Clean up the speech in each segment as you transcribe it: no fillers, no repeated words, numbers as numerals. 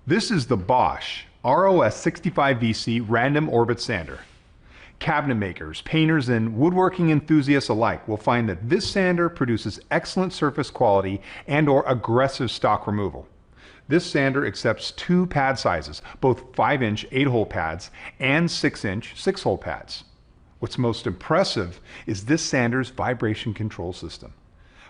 This is the Bosch ROS 65VC Random Orbital Sander. Cabinet makers, painters, and woodworking enthusiasts alike will find that this sander produces excellent surface quality and/or aggressive stock removal. This sander accepts two pad sizes, both 5-inch 8-hole pads and 6-inch 6-hole pads. What's most impressive is this sander's vibration control system.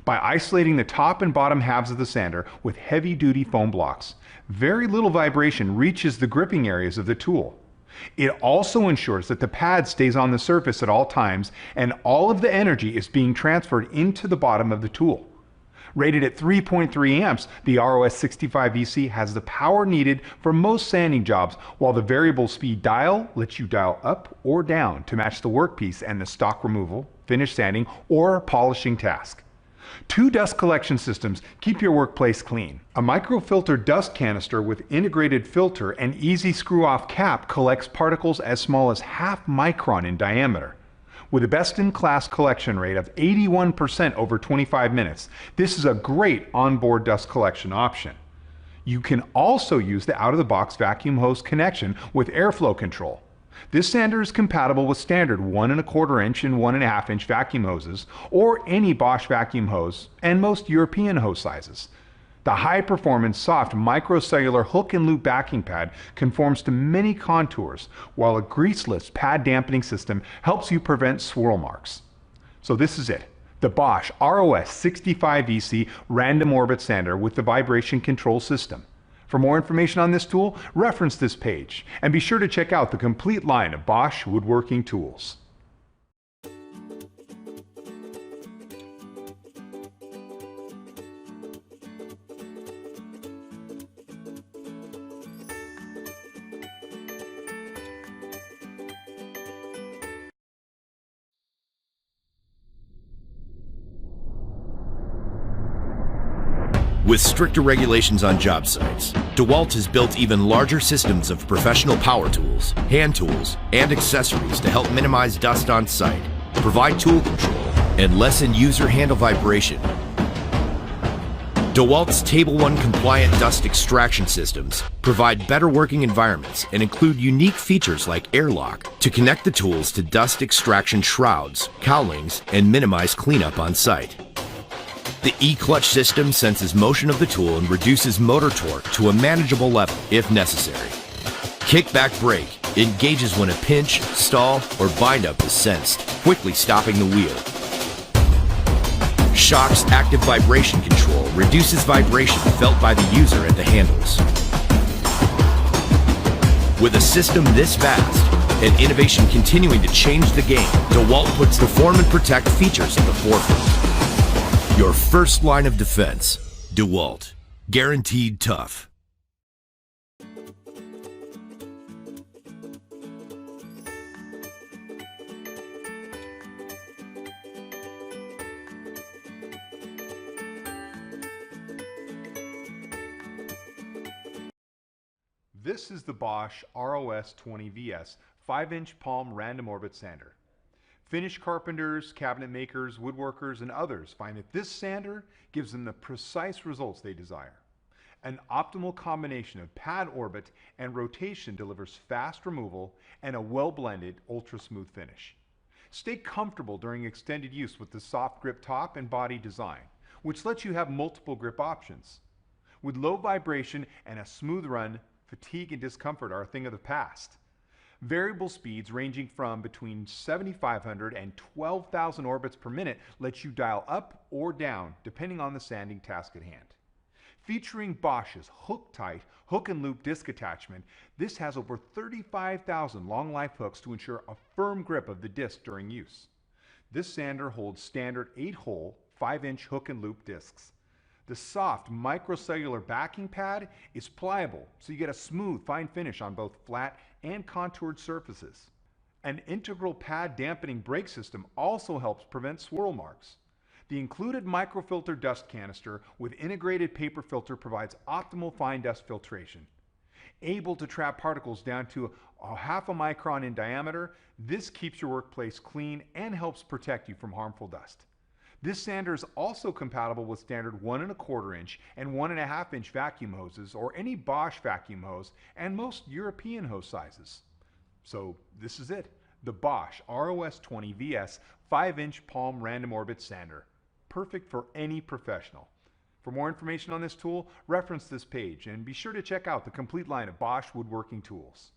By isolating the top and bottom halves of the sander with heavy-duty foam blocks, very little vibration reaches the gripping areas of the tool. It also ensures that the pad stays on the surface at all times and all of the energy is being transferred into the bottom of the tool. Rated at 3.3 amps, the ROS 65VC has the power needed for most sanding jobs, while the variable speed dial lets you dial up or down to match the workpiece and the stock removal, finish sanding, or polishing task. Two dust collection systems keep your workplace clean. A microfilter dust canister with integrated filter and easy screw-off cap collects particles as small as half micron in diameter. With a best-in-class collection rate of 81% over 25 minutes, this is a great onboard dust collection option. You can also use the out-of-the-box vacuum hose connection with airflow control. This sander is compatible with standard 1 1/4 inch and 1 1/2 inch vacuum hoses, or any Bosch vacuum hose, and most European hose sizes. The high-performance, soft, microcellular hook and loop backing pad conforms to many contours, while a greaseless pad dampening system helps you prevent swirl marks. So this is it, the Bosch ROS 65VC Random Orbital Sander with the vibration control system. For more information on this tool, reference this page, and be sure to check out the complete line of Bosch woodworking tools. With stricter regulations on job sites, DEWALT has built even larger systems of professional power tools, hand tools, and accessories to help minimize dust on site, provide tool control, and lessen user handle vibration. DEWALT's Table 1 compliant dust extraction systems provide better working environments and include unique features like airlock to connect the tools to dust extraction shrouds, cowlings, and minimize cleanup on site. The E-clutch system senses motion of the tool and reduces motor torque to a manageable level if necessary. Kickback brake engages when a pinch, stall, or bind-up is sensed, quickly stopping the wheel. Shock's active vibration control reduces vibration felt by the user at the handles. With a system this vast, and innovation continuing to change the game, DEWALT puts perform and protect features at the forefront. Your first line of defense, DEWALT. Guaranteed tough. This is the Bosch ROS 20VS 5-inch palm random orbit sander. Finish carpenters, cabinet makers, woodworkers, and others find that this sander gives them the precise results they desire. An optimal combination of pad orbit and rotation delivers fast removal and a well-blended, ultra-smooth finish. Stay comfortable during extended use with the soft grip top and body design, which lets you have multiple grip options. With low vibration and a smooth run, fatigue and discomfort are a thing of the past. Variable speeds ranging from between 7,500 and 12,000 orbits per minute lets you dial up or down depending on the sanding task at hand. Featuring Bosch's hook-tight hook and loop disc attachment, this has over 35,000 long life hooks to ensure a firm grip of the disc during use. This sander holds standard 8-hole 5-inch hook and loop discs. The soft microcellular backing pad is pliable, so you get a smooth, fine finish on both flat and contoured surfaces. An integral pad dampening brake system also helps prevent swirl marks. The included microfilter dust canister with integrated paper filter provides optimal fine dust filtration. Able to trap particles down to a half a micron in diameter, this keeps your workplace clean and helps protect you from harmful dust. This sander is also compatible with standard 1¼ inch and 1½ inch vacuum hoses or any Bosch vacuum hose and most European hose sizes. So this is it, the Bosch ROS 20 VS 5-inch palm random orbit sander. Perfect for any professional. For more information on this tool, reference this page and be sure to check out the complete line of Bosch woodworking tools.